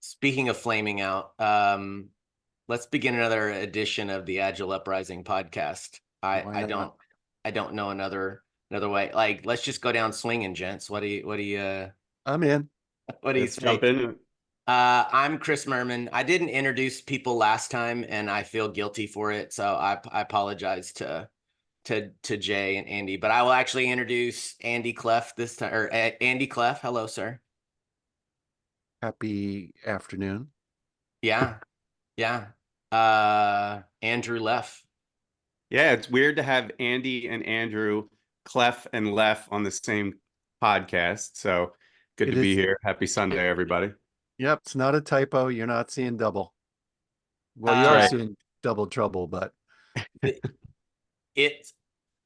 Speaking of flaming out, let's begin another edition of the Agile Uprising podcast. I Why I not? don't I don't know another way. Like, let's just go down swinging, gents. I'm in. what do you Let's jump say? in. I'm Chris Murman. I didn't introduce people last time, and I feel guilty for it. So I apologize to Jay and Andy, but I will actually introduce Andy Cleff this time, or Andy Cleff. Hello, sir. Happy afternoon. Yeah, yeah. Andrew Leff. Yeah, it's weird to have Andy and Andrew, Cleff and Leff on the same podcast. So good It to be is. here. Happy Sunday, everybody. Yep, it's not a typo. You're not seeing double. Well, you Uh, are Right. seeing double trouble, but it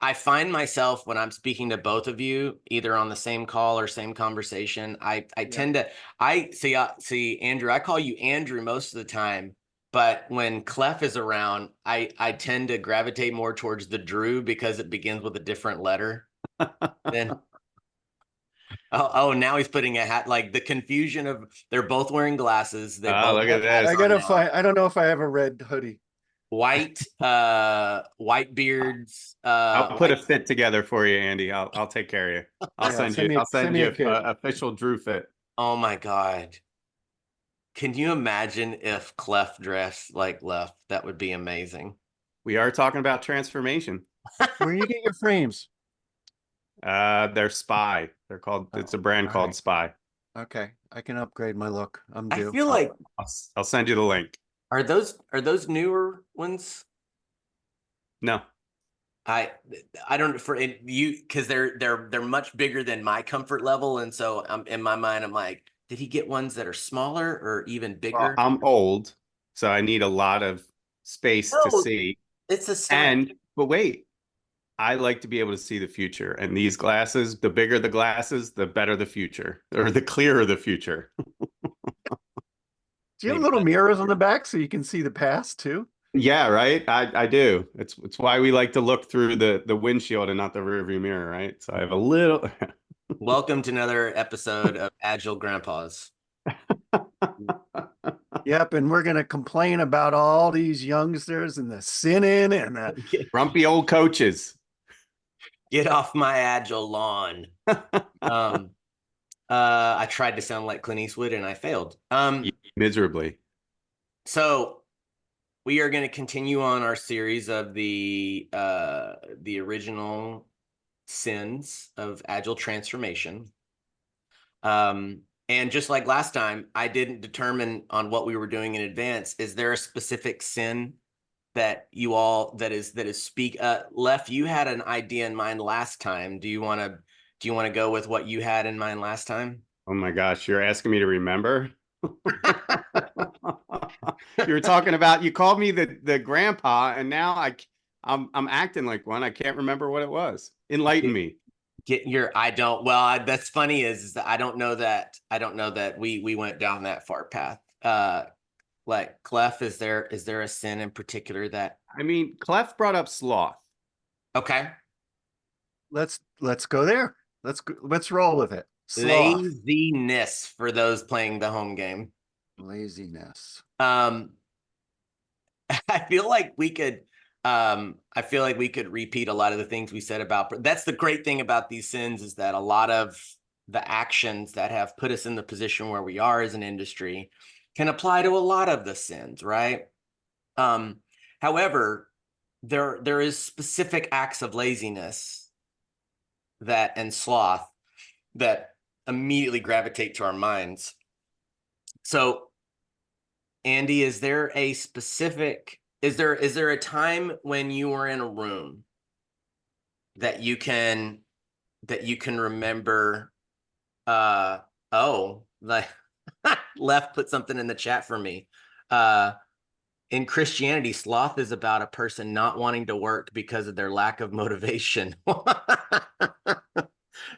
I find myself when I'm speaking to both of you, either on the same call or same conversation, I yeah. tend to I see Andrew, I call you Andrew most of the time, but when Clef is around, I tend to gravitate more towards the Drew because it begins with a different letter. Then now he's putting a hat, like the confusion of they're both wearing glasses. They Oh, both look have at hats I this. on gotta now. find. I don't know if I have a red hoodie. White beards, I'll put white. a fit together for you, Andy. I'll take care of you. I'll Yeah, send you. I'll send send me you a kit. official Drew fit. Oh my God. Can you imagine if Clef dressed like Leff? That would be amazing. We are talking about transformation. Where you get your frames? They're Spy. They're called. It's a Oh, brand all called right. Spy. Okay, I can upgrade my look. I'm I due. feel like I'll send you the link. are those newer ones? No. I I don't for it, you because they're much bigger than my comfort level, and so in my mind I'm like, did he get ones that are smaller or even Well, bigger? I'm old, so I need a lot of space to No, see. it's a size. But wait, I like to be able to see the future. And these glasses, the bigger the glasses, the better the future, or the clearer the future. Do you have Maybe little that's mirrors on the back so you can see the past too? Yeah, right. I do. It's why we like to look through the windshield and not the rearview mirror, right? So I have a little. welcome to another episode of Agile Grandpas. Yep, and we're gonna complain about all these youngsters and the sinning and the Grumpy old coaches. Get off my Agile lawn. Um, I tried to sound like Clint Eastwood and I failed. Miserably. So we are going to continue on our series of the original sins of Agile transformation. And just like last time, I didn't determine on what we were doing in advance. Is there a specific sin that you all that is Leff, you had an idea in mind last time. Do you want to go with what you had in mind last time? Oh my gosh, you're asking me to remember? You were talking about you called me the grandpa, and now I'm acting like one. I can't remember what it was. Enlighten me. Get your I don't well that's funny is that I don't know that we went down that far path. Like Clef, is there a sin in particular that I mean, Cleff brought up Sloth. okay. let's go there. Let's roll with it. Sloth. Laziness for those playing the home game. Laziness. Um I feel like we could repeat a lot of the things we said about that's the great thing about these sins is that a lot of the actions that have put us in the position where we are as an industry can apply to a lot of the sins, right? However, there is specific acts of laziness that and sloth that immediately gravitate to our minds. So Andy, is there a time when you were in a room that you can remember like Left put something in the chat for me. In Christianity, sloth is about a person not wanting to work because of their lack of motivation.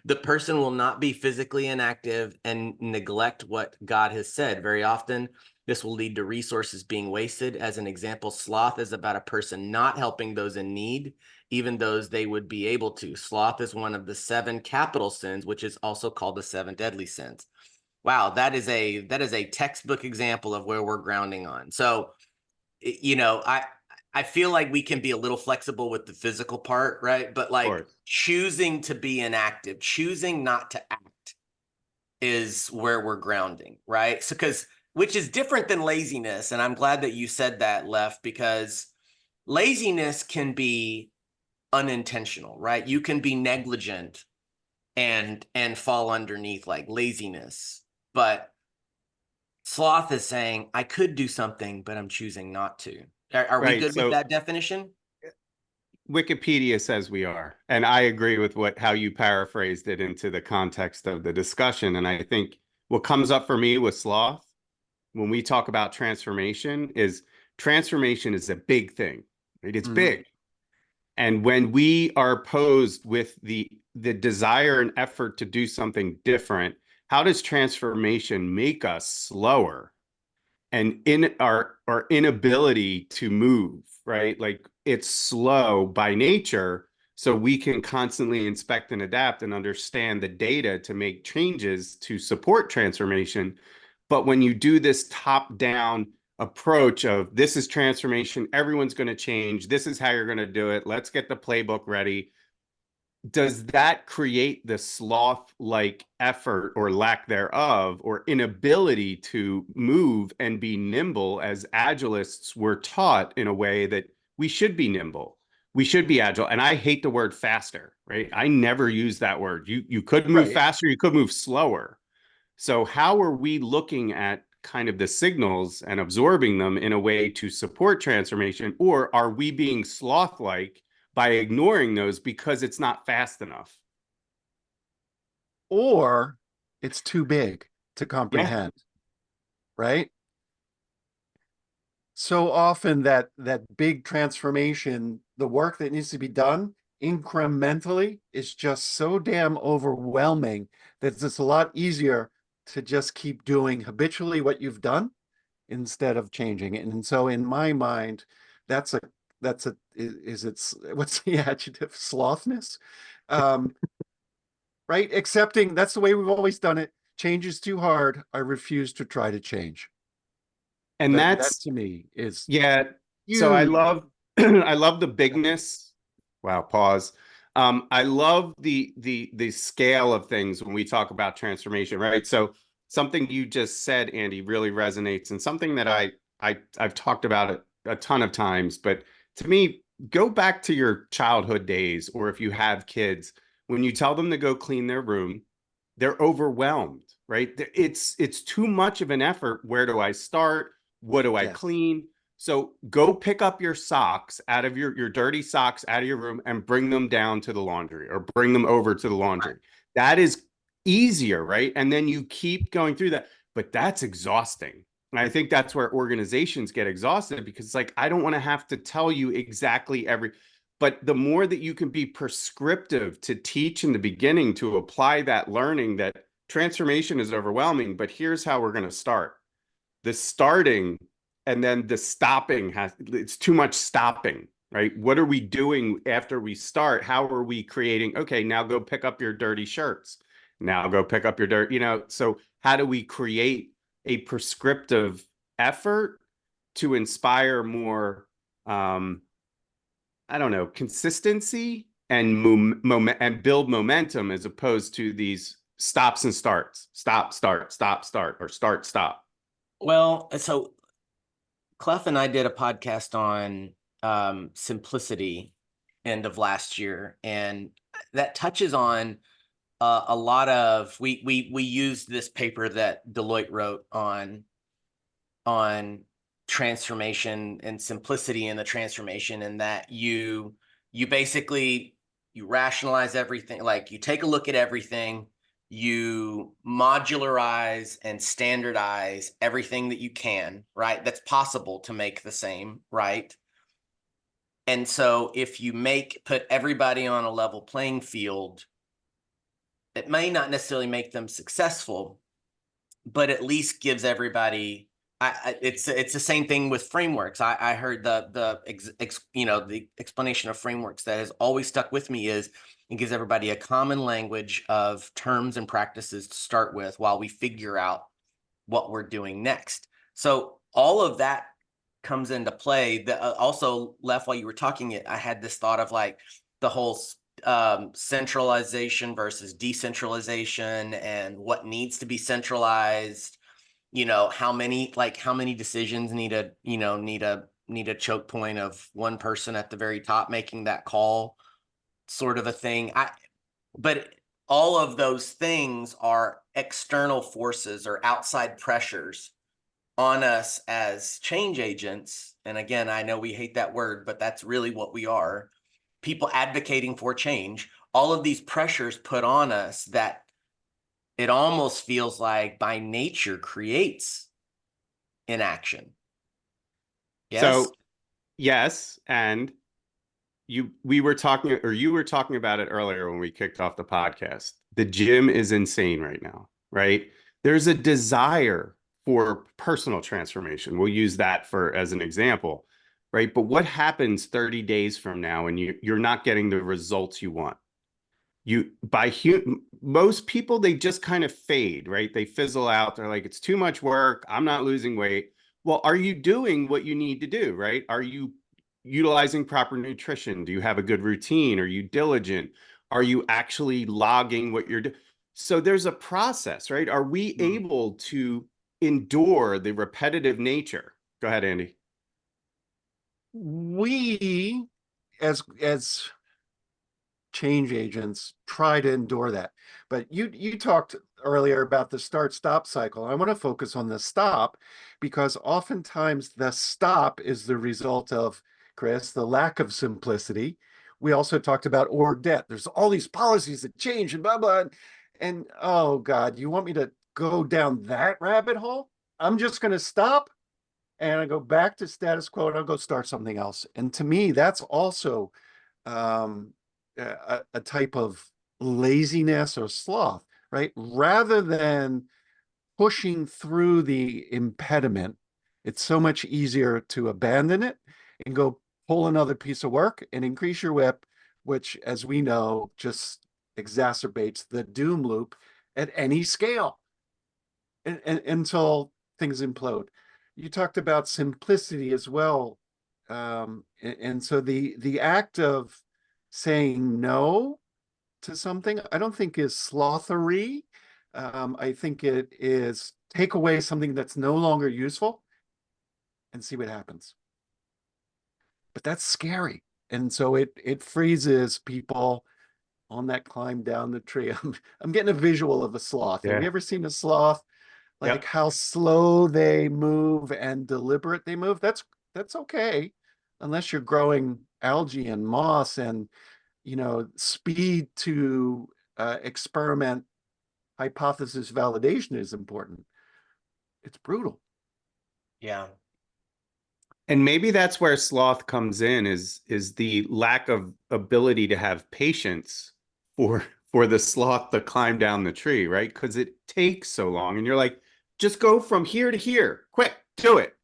The person will not be physically inactive and neglect what God has said. Very often, this will lead to resources being wasted. As an example, sloth is about a person not helping those in need, even those they would be able to. Sloth is one of the 7 capital sins, which is also called the 7 deadly sins. Wow, that is a textbook example of where we're grounding on. So, you know, I feel like we can be a little flexible with the physical part, right? But like course. choosing to be inactive, choosing not to act is where we're grounding, right? So because which is different than laziness. And I'm glad that you said that, Leff, because laziness can be unintentional, right? You can be negligent and fall underneath like laziness. But sloth is saying, I could do something, but I'm choosing not to. Are we Right. good with So that definition? Wikipedia says we are, and I agree with how you paraphrased it into the context of the discussion. And I think what comes up for me with sloth when we talk about transformation is a big thing, right? It's Mhm. big. And when we are posed with the desire and effort to do something different, how does transformation make us slower and in our inability to move, right? Like it's slow by nature, so we can constantly inspect and adapt and understand the data to make changes to support transformation. But when you do this top down approach of this is transformation, everyone's going to change, this is how you're going to do it, let's get the playbook ready, does that create the sloth-like effort or lack thereof or inability to move and be nimble as agilists were taught in a way that we should be nimble, we should be agile? And I hate the word faster, right? I never use that word. You could move Right. faster, you could move slower. So how are we looking at kind of the signals and absorbing them in a way to support transformation? Or are we being sloth-like by ignoring those because it's not fast enough? Or it's too big to Yeah, comprehend, right? So often that big transformation, the work that needs to be done incrementally is just so damn overwhelming that it's a lot easier to just keep doing habitually what you've done instead of changing it. And so in my mind, that's a is it's what's the adjective? Slothness. Um, right? Accepting that's the way we've always done it. Change is too hard. I refuse to try to change. and That that's to me is yeah. So I huge. love I love the bigness. Wow, pause. I love the scale of things when we talk about transformation, right? So something you just said, Andy, really resonates, and something that I've talked about it a ton of times. But to me, go back to your childhood days, or if you have kids, when you tell them to go clean their room, they're overwhelmed, right? It's too much of an effort. Where do I start? What do I Yes. clean? So go pick up your socks out of your dirty socks out of your room and bring them down to the laundry or bring them over to the Right. laundry. That is easier, right? And then you keep going through that, but that's exhausting. And I think that's where organizations get exhausted because it's like, I don't want to have to tell you exactly but the more that you can be prescriptive to teach in the beginning to apply that learning, that transformation is overwhelming, but here's how we're going to start. The starting and then the stopping it's too much stopping, right? What are we doing after we start? How are we creating? Okay, now go pick up your dirty shirts. Now go pick up your so how do we create a prescriptive effort to inspire more I don't know, consistency and and build momentum as opposed to these stops and starts, stop, start, stop, start, or start, stop. Well, so Cleff and I did a podcast on simplicity end of last year, and that touches on a lot of we used this paper that Deloitte wrote on transformation and simplicity in the transformation, and that you basically you rationalize everything, like you take a look at everything, you modularize and standardize everything that you can, right? That's possible to make the same, right? And so if you put everybody on a level playing field, it may not necessarily make them successful, but at least gives everybody it's the same thing with frameworks. I heard the explanation of frameworks that has always stuck with me is it gives everybody a common language of terms and practices to start with while we figure out what we're doing next. So all of that comes into play. Also, Leff, while you were talking I had this thought of like the whole centralization versus decentralization and what needs to be centralized. How many decisions need a choke point of one person at the very top making that call, sort of a thing. But all of those things are external forces or outside pressures on us as change agents. And again, I know we hate that word, but that's really what we are. People advocating for change. All of these pressures put on us that it almost feels like by nature creates inaction. Yes. So yes, and you were talking about it earlier when we kicked off the podcast. The gym is insane right now, right? There's a desire for personal transformation. We'll use that as an example, right? But what happens 30 days from now when you're not getting the results you want? Most people, they just kind of fade, right? They fizzle out. They're like, it's too much work. I'm not losing weight. Well, are you doing what you need to do, right? Are you utilizing proper nutrition? Do you have a good routine? Are you diligent? Are you actually logging what you're doing? So there's a process, right? Are we able to endure the repetitive nature? Go ahead, Andy. We, as change agents, try to endure that. But you talked earlier about the start-stop cycle. I want to focus on the stop because oftentimes the stop is the result of, Chris, the lack of simplicity. We also talked about org debt. There's all these policies that change and blah, blah. And oh God, you want me to go down that rabbit hole? I'm just going to stop and I go back to status quo and I'll go start something else. And to me, that's also a type of laziness or sloth, right? Rather than pushing through the impediment, it's so much easier to abandon it and go pull another piece of work and increase your whip, which, as we know, just exacerbates the doom loop at any scale until things implode. You talked about simplicity as well. And so the act of saying no to something, I don't think is slothery. I think it is take away something that's no longer useful and see what happens. But that's scary. And so it freezes people on that climb down the tree. I'm getting a visual of a sloth. Have you ever seen a sloth? Like Yep. how slow they move and deliberate they move. That's okay, unless you're growing algae and moss and speed to experiment hypothesis validation is important. It's brutal. Yeah. And maybe that's where sloth comes in is the lack of ability to have patience for the sloth to climb down the tree, right? Because it takes so long. And you're like, just go from here to here, quick, do it.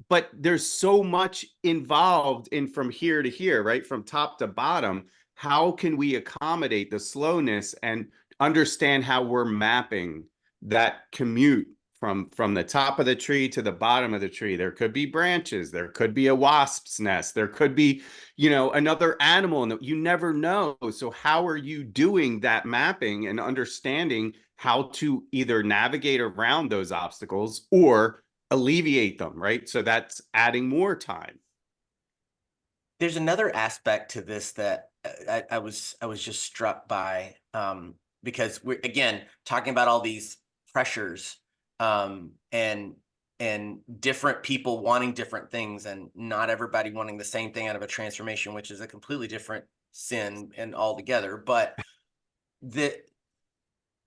But there's so much involved in from here to here, right? From top to bottom. How can we accommodate the slowness and understand how we're mapping that commute from the top of the tree to the bottom of the tree? There could be branches, there could be a wasp's nest, there could be, another animal, and you never know. So how are you doing that mapping and understanding how to either navigate around those obstacles or alleviate them, right? So that's adding more time. There's another aspect to this that I was just struck by, because we're again talking about all these pressures, and different people wanting different things and not everybody wanting the same thing out of a transformation, which is a completely different sin and altogether. But that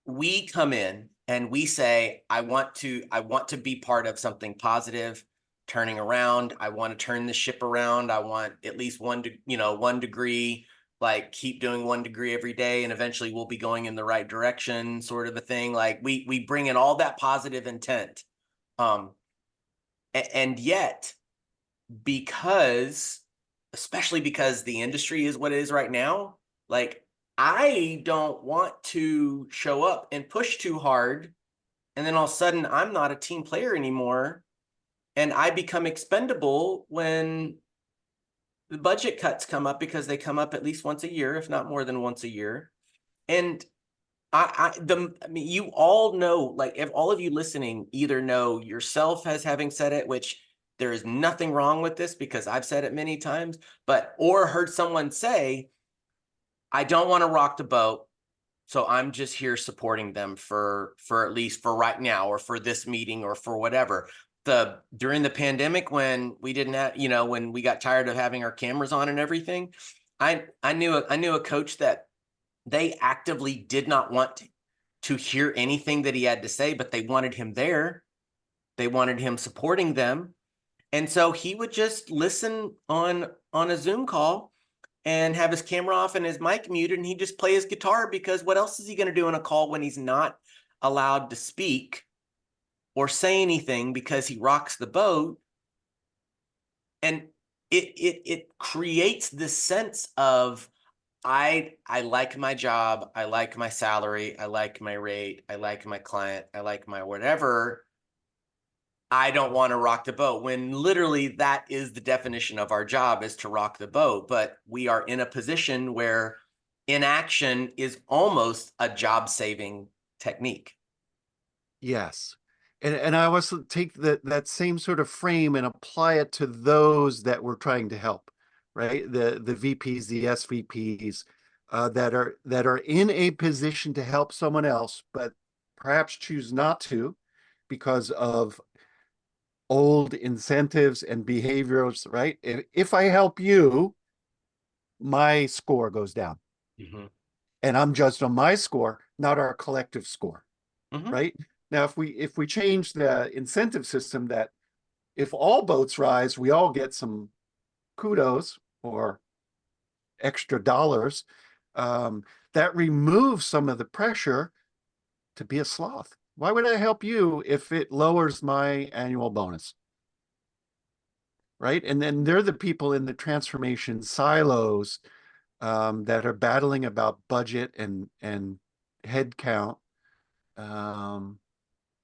we come in and we say, I want to be part of something positive, turning around. I want to turn the ship around. I want at least 1 degree, like keep doing 1 degree every day. And eventually we'll be going in the right direction, sort of a thing. Like we bring in all that positive intent. And yet, especially because the industry is what it is right now, like I don't want to show up and push too hard, and then all of a sudden I'm not a team player anymore, and I become expendable when the budget cuts come up, because they come up at least once a year, if not more than once a year. And I mean, you all know, like, if all of you listening either know yourself as having said it, which there is nothing wrong with this because I've said it many times, or heard someone say, I don't want to rock the boat, so I'm just here supporting them for at least for right now, or for this meeting, or for whatever. During the pandemic, when we didn't have, when we got tired of having our cameras on and everything, I knew a coach that they actively did not want to hear anything that he had to say, but they wanted him there. They wanted him supporting them. And so he would just listen on a Zoom call and have his camera off and his mic muted, and he'd just play his guitar, because what else is he going to do on a call when he's not allowed to speak or say anything, because he rocks the boat? And it creates this sense of, I like my job, I like my salary, I like my rate, I like my client, I like my whatever. I don't want to rock the boat, when literally that is the definition of our job, is to rock the boat. But we are in a position where inaction is almost a job-saving technique. Yes. And I also take that same sort of frame and apply it to those that we're trying to help, right? The VPs, the SVPs, that are in a position to help someone else, but perhaps choose not to because of old incentives and behaviors, right? If I help you, my score goes down. Mm-hmm. And I'm judged on my score, not our collective score. Mm-hmm. Right? Now, if we change the incentive system, that if all boats rise, we all get some kudos or extra dollars, that removes some of the pressure to be a sloth. Why would I help you if it lowers my annual bonus? Right? And then they're the people in the transformation silos, that are battling about budget and head count,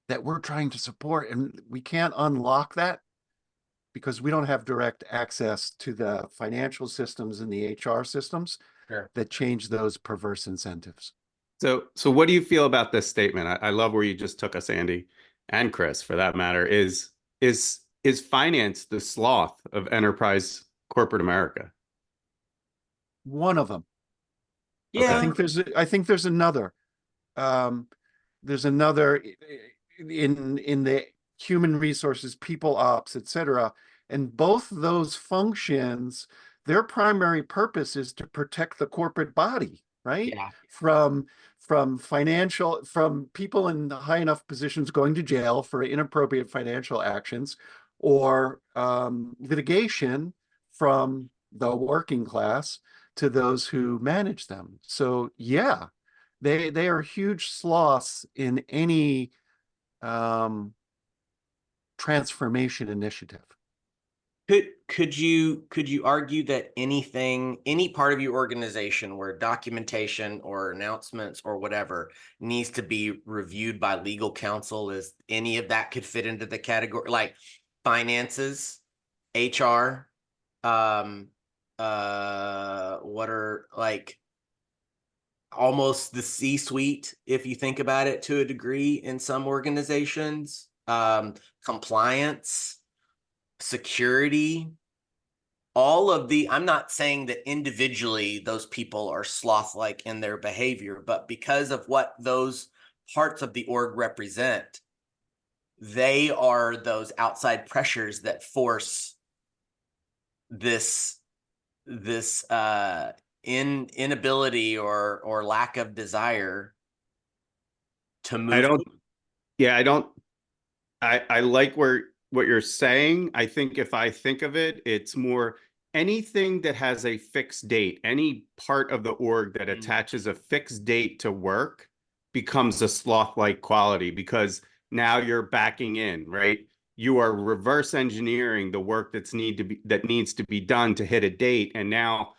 that we're trying to support. And we can't unlock that because we don't have direct access to the financial systems and the HR systems Sure. that change those perverse incentives. So what do you feel about this statement? I love where you just took us, Andy, and Chris, for that matter. Is finance the sloth of enterprise corporate America? One of them. Yeah. I think there's another. There's another in the human resources, people ops, etc. And both those functions, their primary purpose is to protect the corporate body, right? Yeah. From people in high enough positions going to jail for inappropriate financial actions, or litigation from the working class to those who manage them. So yeah, they are huge sloths in any transformation initiative. Could you argue that any part of your organization where documentation or announcements or whatever needs to be reviewed by legal counsel, is any of that could fit into the category, like finances, HR, what are, like, almost the C-suite, if you think about it to a degree in some organizations, compliance, security, I'm not saying that individually those people are sloth-like in their behavior, but because of what those parts of the org represent, they are those outside pressures that force this inability or lack of desire to move. I don't, yeah, I don't, I like what you're saying. I think if I think of it, it's more anything that has a fixed date, any part of the org that attaches a fixed date to work becomes a sloth-like quality, because now you're backing in, right? you are reverse engineering the work that needs to be done to hit a date. And now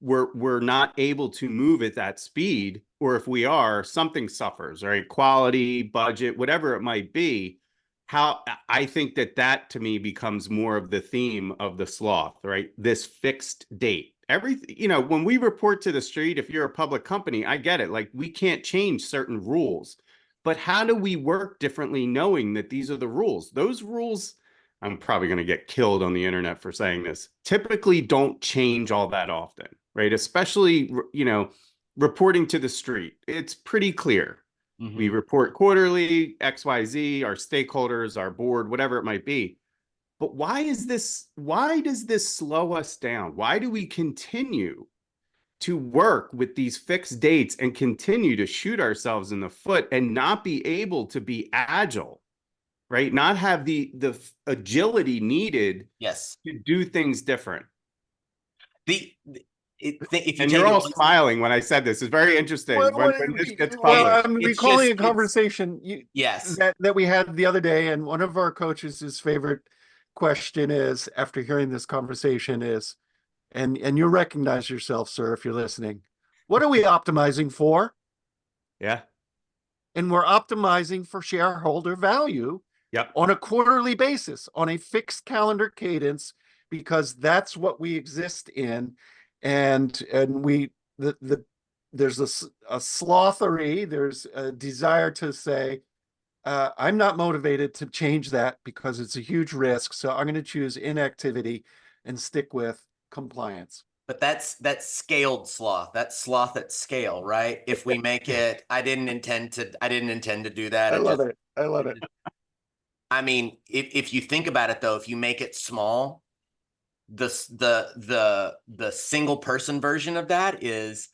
we're not able to move at that speed, or if we are, something suffers, right? Quality, budget, whatever it might be. How I think that to me becomes more of the theme of the sloth, right? This fixed date. Everything, when we report to the street, if you're a public company, I get it. Like, we can't change certain rules, but how do we work differently knowing that these are the rules? Those rules, I'm probably going to get killed on the internet for saying this, typically don't change all that often, right? Especially, reporting to the street. It's pretty clear. We report quarterly, XYZ, our stakeholders, our board, whatever it might be. But why does this slow us down? Why do we continue to work with these fixed dates and continue to shoot ourselves in the foot and not be able to be agile, right? Not have the agility needed Yes. to do things different. If you And take you're it all one, smiling when I said this. It's very interesting Well, when this gets I'm published. it's recalling just a conversation yes. that we had the other day, and one of our coaches' favorite question is, after hearing this conversation, is, and you recognize yourself, sir, if you're listening. What are we optimizing for? Yeah. And we're optimizing for shareholder value Yep. on a quarterly basis, on a fixed calendar cadence, because that's what we exist in. And we there's a slothery, there's a desire to say, I'm not motivated to change that because it's a huge risk. So I'm going to choose inactivity and stick with compliance. But that's scaled sloth. That's sloth at scale, right? If we make it, I didn't intend to do that. I love it. I love it. I mean, if you think about it though, if you make it small, the single person version of that is,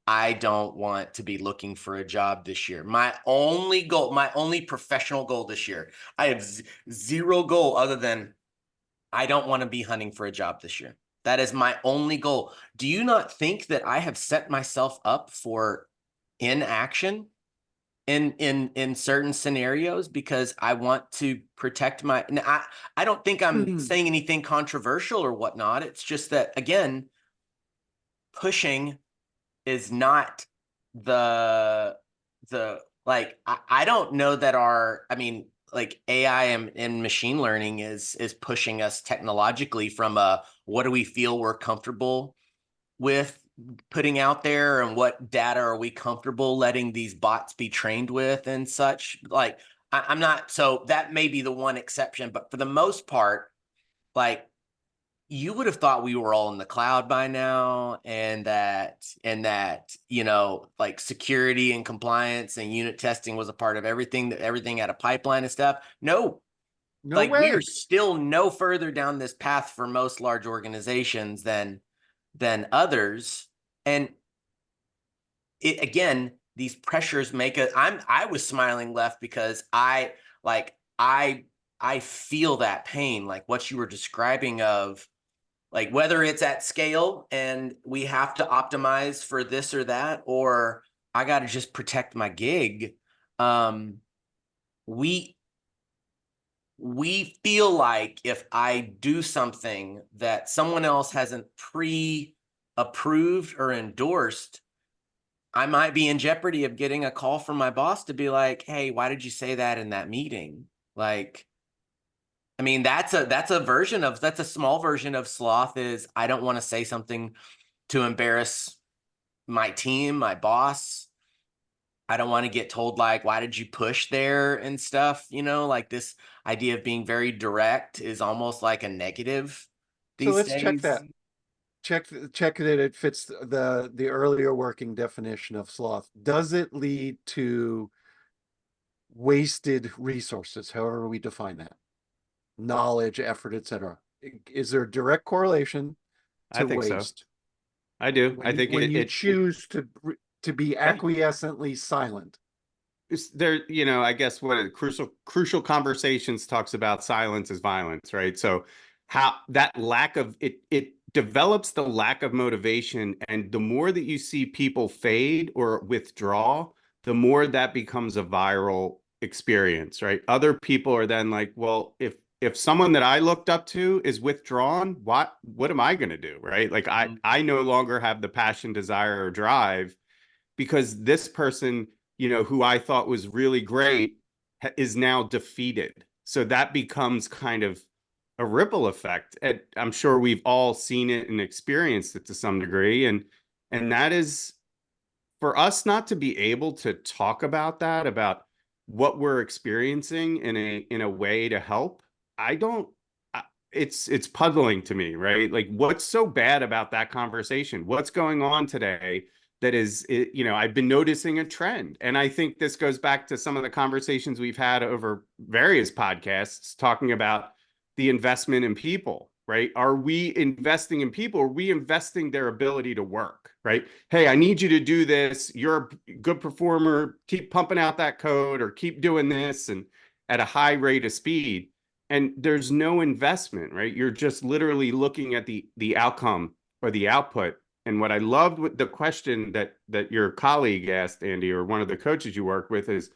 I don't want to be looking for a job this year. My only goal, my only professional goal this year, I have zero goal other than I don't want to be hunting for a job this year. That is my only goal. Do you not think that I have set myself up for inaction in certain scenarios because I want to protect my, I don't think I'm saying anything controversial or whatnot. It's just that, again, pushing is not the like, I don't know that like AI and machine learning is pushing us technologically from a, what do we feel we're comfortable with putting out there, and what data are we comfortable letting these bots be trained with and such. Like, I'm not, so that may be the one exception, but for the most part, like, you would have thought we were all in the cloud by now, and that like security and compliance and unit testing was a part of everything, that everything had a pipeline and stuff. No, like, we are still no further down this path for most large organizations than others. And it, again, these pressures make it, I was smiling left because I feel that pain, like what you were describing of, like, whether it's at scale and we have to optimize for this or that, or I got to just protect my gig. We feel like if I do something that someone else hasn't pre-approved or endorsed, I might be in jeopardy of getting a call from my boss to be like, hey, why did you say that in that meeting? Like, I mean, that's a small version of sloth, is I don't want to say something to embarrass my team, my boss. I don't want to get told, like, why did you push there and stuff? Like, this idea of being very direct is almost like a negative So these let's days. check that. Check that it fits the earlier working definition of sloth. Does it lead to wasted resources, however we define that? Knowledge, effort, etc. Is there a direct correlation I to think so. waste? I do. I think when you choose to be acquiescently silent. There, I guess what crucial conversations talks about silence is violence, right? So how that lack of it develops the lack of motivation, and the more that you see people fade or withdraw, the more that becomes a viral experience, right? Other people are then like, well, if someone that I looked up to is withdrawn, what am I going to do, right? Like I no longer have the passion, desire, or drive because this person, who I thought was really great is now defeated. So that becomes kind of a ripple effect. And I'm sure we've all seen it and experienced it to some degree. And that is for us not to be able to talk about that, about what we're experiencing in a way to help. I don't it's puzzling to me, right? Like what's so bad about that conversation? What's going on today that is, I've been noticing a trend. And I think this goes back to some of the conversations we've had over various podcasts talking about the investment in people, right? Are we investing in people? Are we investing their ability to work, right? Hey, I need you to do this. You're a good performer. Keep pumping out that code or keep doing this and at a high rate of speed. And there's no investment, right? You're just literally looking at the outcome or the output. And what I loved with the question that your colleague asked, Andy, or one of the coaches you work with is,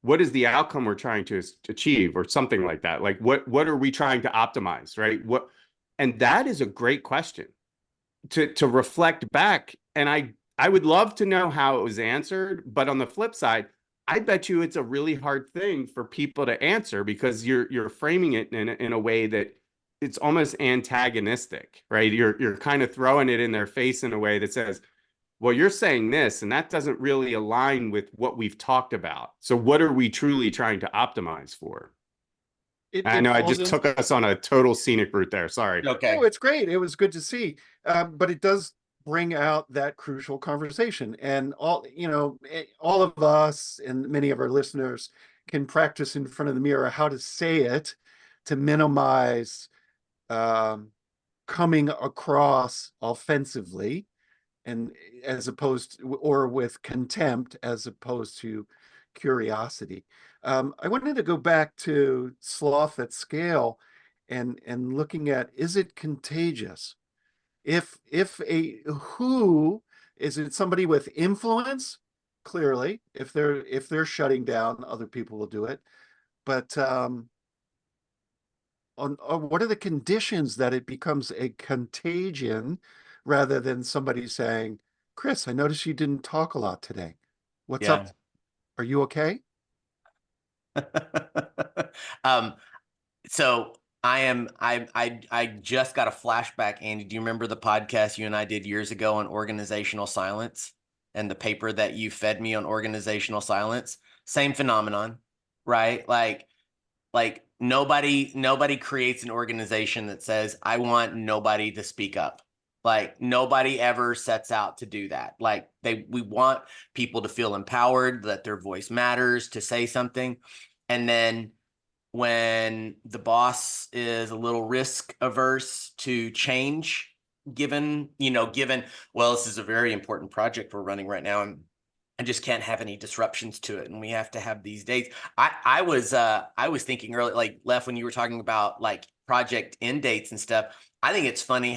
what is the outcome we're trying to achieve or something like that? Like what are we trying to optimize, right? And that is a great question to reflect back. And I would love to know how it was answered, but on the flip side, I bet you it's a really hard thing for people to answer because you're framing it in a way that it's almost antagonistic, right? You're kind of throwing it in their face in a way that says, well, you're saying this, and that doesn't really align with what we've talked about. So what are we truly trying to optimize for? I It know I falls just in. took us on a total scenic route there. Sorry. Okay. Oh, it's great. It was good to see. But it does bring out that crucial conversation. And all of us and many of our listeners can practice in front of the mirror how to say it to minimize coming across offensively and as opposed to, or with contempt as opposed to curiosity. I wanted to go back to Sloth at Scale and looking at, is it contagious? If a who is it, somebody with influence? Clearly, if they're shutting down, other people will do it. But on what are the conditions that it becomes a contagion rather than somebody saying, Chris, I noticed you didn't talk a lot today. What's up? Yeah. Are you okay? um, so I just got a flashback, Andy. Do you remember the podcast you and I did years ago on organizational silence and the paper that you fed me on organizational silence? Same phenomenon, right? Like nobody creates an organization that says, I want nobody to speak up. Like nobody ever sets out to do that. Like we want people to feel empowered, that their voice matters, to say something. And then when the boss is a little risk averse to change, given, well, this is a very important project we're running right now, and I just can't have any disruptions to it, and we have to have these dates. I was thinking earlier, like Leff, when you were talking about like project end dates and stuff. I think it's funny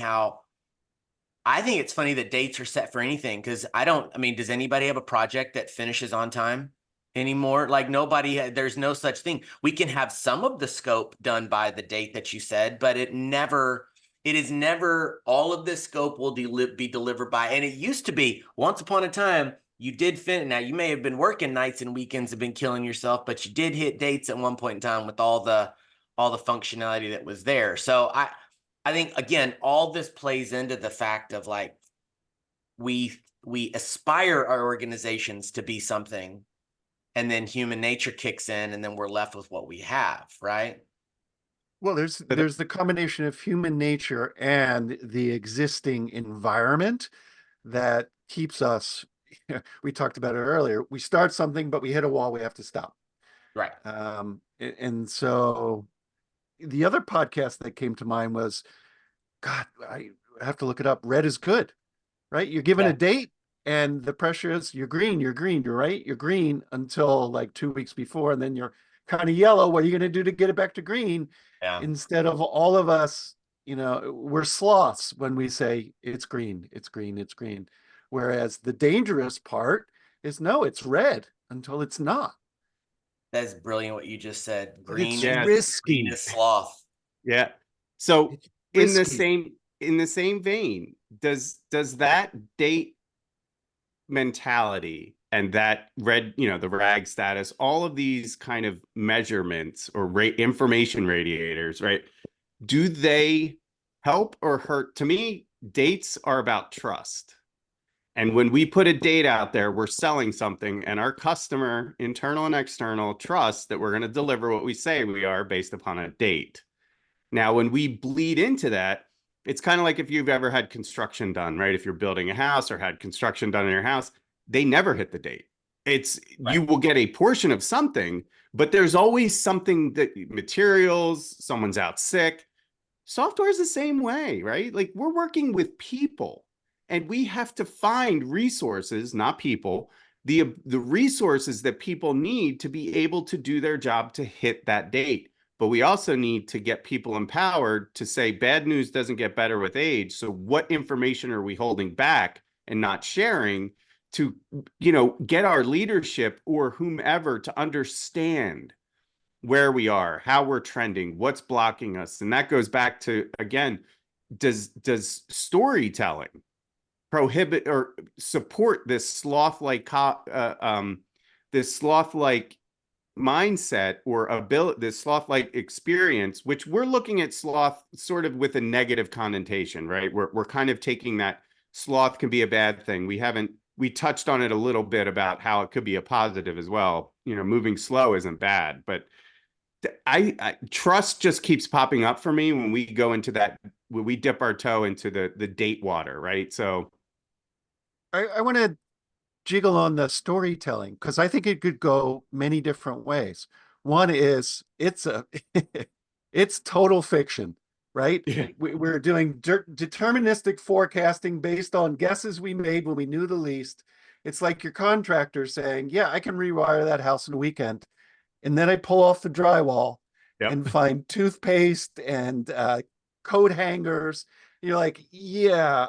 that dates are set for anything, because I mean, does anybody have a project that finishes on time anymore? Like there's no such thing. We can have some of the scope done by the date that you said, but it is never all of this scope will be delivered by. And it used to be once upon a time, you did finish. Now you may have been working nights and weekends, have been killing yourself, but you did hit dates at one point in time with all the functionality that was there. So I think, again, all this plays into the fact of like we aspire our organizations to be something, and then human nature kicks in, and then we're left with what we have, right? Well, there's the combination of human nature and the existing environment that keeps us. We talked about it earlier. We start something, but we hit a wall. We have to stop. Right. And so the other podcast that came to mind was, God, I have to look it up. Red is good, right? You're given Yeah. a date and the pressure is you're green, you're right? You're green until like 2 weeks before, and then you're kind of yellow. What are you going to do to get it back to green? Yeah. Instead of all of us, we're sloths when we say it's green, it's green, it's green. Whereas the dangerous part is no, it's red until it's not. That's brilliant what you just said. But it's Yeah. Green risky. is sloth. Yeah. So It's in the risky. same vein, does that date mentality and that the rag status, all of these kind of measurements or information radiators, right? Do they help or hurt? To me, dates are about trust. And when we put a date out there, we're selling something, and our customer, internal and external, trust that we're going to deliver what we say we are based upon a date. Now, when we bleed into that, it's kind of like if you've ever had construction done, right? If you're building a house or had construction done in your house, they never hit the date. It's you will get a portion of something, but there's always something that materials, someone's out sick. Software is the same way, right? Like we're working with people and we have to find resources, not people, the resources that people need to be able to do their job to hit that date. But we also need to get people empowered to say bad news doesn't get better with age. So what information are we holding back and not sharing to, get our leadership or whomever to understand where we are, how we're trending, what's blocking us? And that goes back to, again, does storytelling prohibit or support this sloth-like mindset or ability, this sloth-like experience, which we're looking at sloth sort of with a negative connotation, right? We're kind of taking that sloth can be a bad thing. We touched on it a little bit about how it could be a positive as well. Moving slow isn't bad, but I trust just keeps popping up for me when we go into that, when we dip our toe into the date water, right? So I want to jiggle on the storytelling because I think it could go many different ways. One is it's total fiction, right? yeah, We're doing deterministic forecasting based on guesses we made when we knew the least. It's like your contractor saying, "Yeah, I can rewire that house in a weekend," and then I pull off the drywall yep. and find toothpaste and coat hangers. You're like, "Yeah,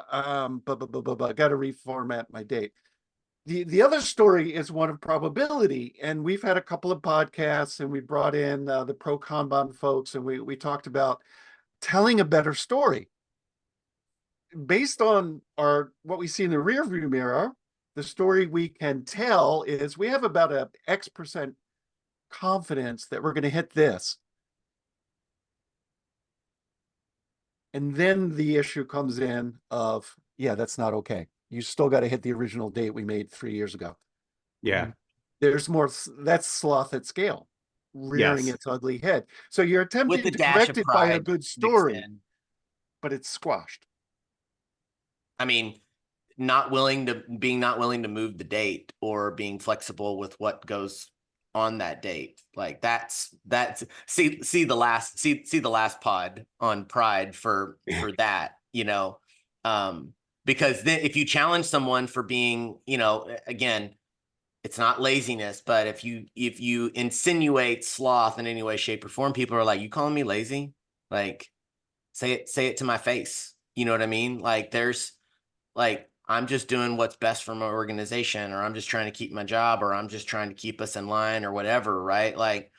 but got to reformat my date." The other story is one of probability, and we've had a couple of podcasts and we brought in the pro kanban folks, and we talked about telling a better story based on our what we see in the rear view mirror. The story we can tell is we have about a X% confidence that we're going to hit this, and then the issue comes in of, yeah, that's not okay. You still got to hit the original date we made 3 years ago. Yeah. There's more. That's sloth at scale, rearing Yes. its ugly head. So you're With attempting a to dash correct of it by a pride good mixed story, in. but it's squashed. I mean, being not willing to move the date or being flexible with what goes on that date. Like that's see the last pod on pride for that, because then if you challenge someone for being, again, it's not laziness, but if you insinuate sloth in any way, shape, or form, people are like, "You calling me lazy?" Like, say it to my face. You know what I mean? Like, I'm just doing what's best for my organization, or I'm just trying to keep my job, or I'm just trying to keep us in line, or whatever, right? Like,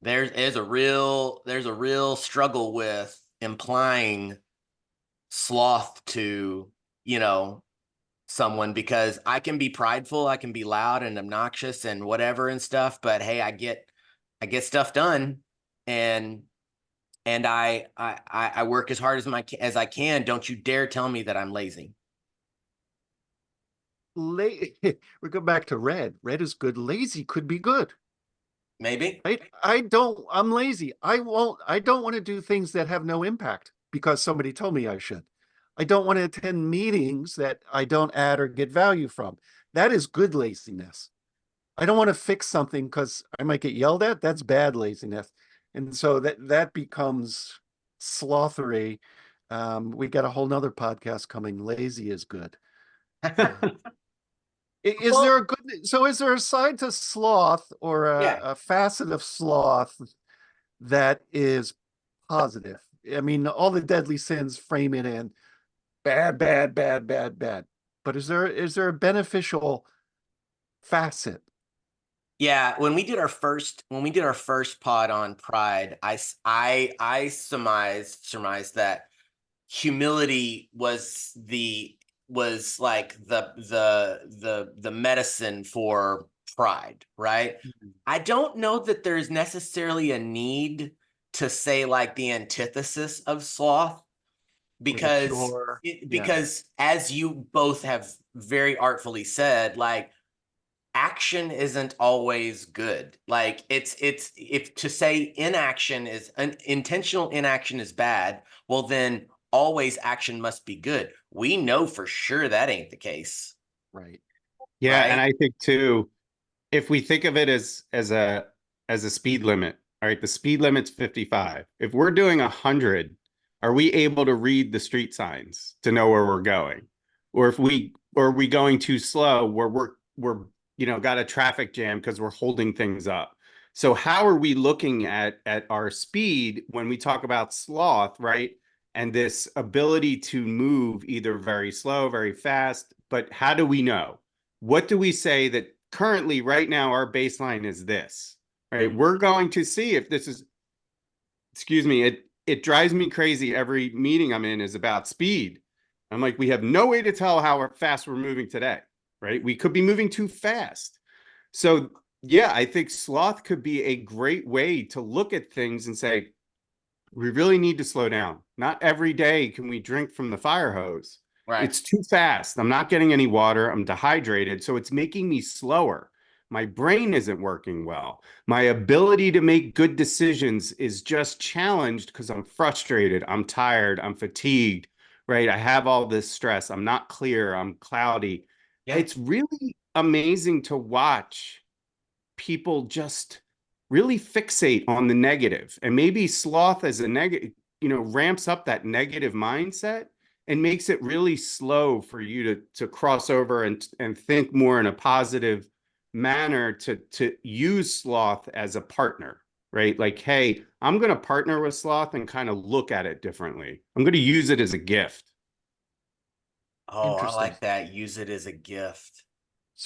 there's a real struggle with implying sloth to, someone, because I can be prideful, I can be loud and obnoxious and whatever and stuff, but hey, I get stuff done, and I work as hard as I can. Don't you dare tell me that I'm lazy. We go back to red. Red is good. Lazy could be good. Maybe. Right? I'm lazy. I don't want to do things that have no impact because somebody told me I should. I don't want to attend meetings that I don't add or get value from. That is good laziness. I don't want to fix something because I might get yelled at. That's bad laziness. And so that becomes slothery. We got a whole nother podcast coming. Lazy is good. Is Well, there a good, so is there a side to sloth or yeah. a facet of sloth that is positive? I mean, all the deadly sins frame it in bad, bad, bad, bad, bad. But is there a beneficial facet? Yeah, when we did our first pod on pride, I surmised that humility was like the medicine for pride, right? I don't know that there's necessarily a need to say like the antithesis of sloth, Or the because cure. Yeah, because as you both have very artfully said, like action isn't always good. Like it's if to say inaction is an intentional inaction is bad, well then always action must be good. We know for sure that ain't the case, right. Yeah, and right? I think too, if we think of it as a speed limit, all right, the speed limit's 55. If we're doing 100, are we able to read the street signs to know where we're going? Or if we or are we going too slow where we're got a traffic jam because we're holding things up? So how are we looking at our speed when we talk about sloth, right? And this ability to move either very slow, very fast, but how do we know? What do we say that currently right now our baseline is this, right? Mm. We're going to see if this is, excuse me, it drives me crazy. Every meeting I'm in is about speed. I'm like, we have no way to tell how fast we're moving today, right? We could be moving too fast. So yeah, I think sloth could be a great way to look at things and say, we really need to slow down. Not every day can we drink from the fire hose. Right. It's too fast. I'm not getting any water. I'm dehydrated. So it's making me slower. My brain isn't working well. My ability to make good decisions is just challenged because I'm frustrated. I'm tired. I'm fatigued, right? I have all this stress. I'm not clear. I'm cloudy. Yeah. It's really amazing to watch people just really fixate on the negative, and maybe sloth as a negative ramps up that negative mindset and makes it really slow for you to cross over and think more in a positive manner, to use sloth as a partner, right? Like, hey, I'm going to partner with sloth and kind of look at it differently. I'm going to use it as a gift. Oh, I Interesting. like that. Use it as a gift.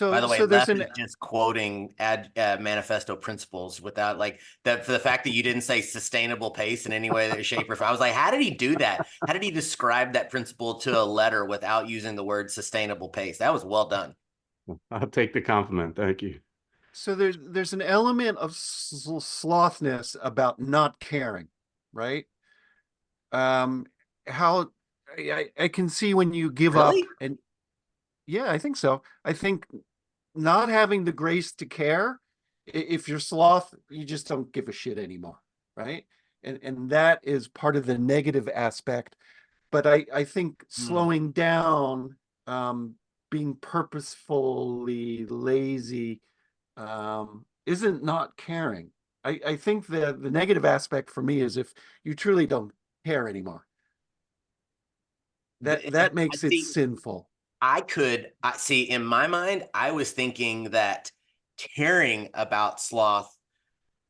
By So the way, so there's Leff an is just quoting manifesto principles without like that. For the fact that you didn't say sustainable pace in any way, that shape, or form. I was like, how did he do that? How did he describe that principle to a letter without using the word sustainable pace? That was well done. I'll take the compliment. Thank you. so there's an element of slothness about not caring, right? Um, how I can see when you give up, Really? and yeah, I think so. I think not having the grace to care, if you're sloth, you just don't give a shit anymore, right? And that is part of the negative aspect. But I think Hmm. slowing down, um, being purposefully lazy, isn't not caring. I think the negative aspect for me is if you truly don't care anymore. That I makes it see. sinful. I see in my mind, I was thinking that caring about sloth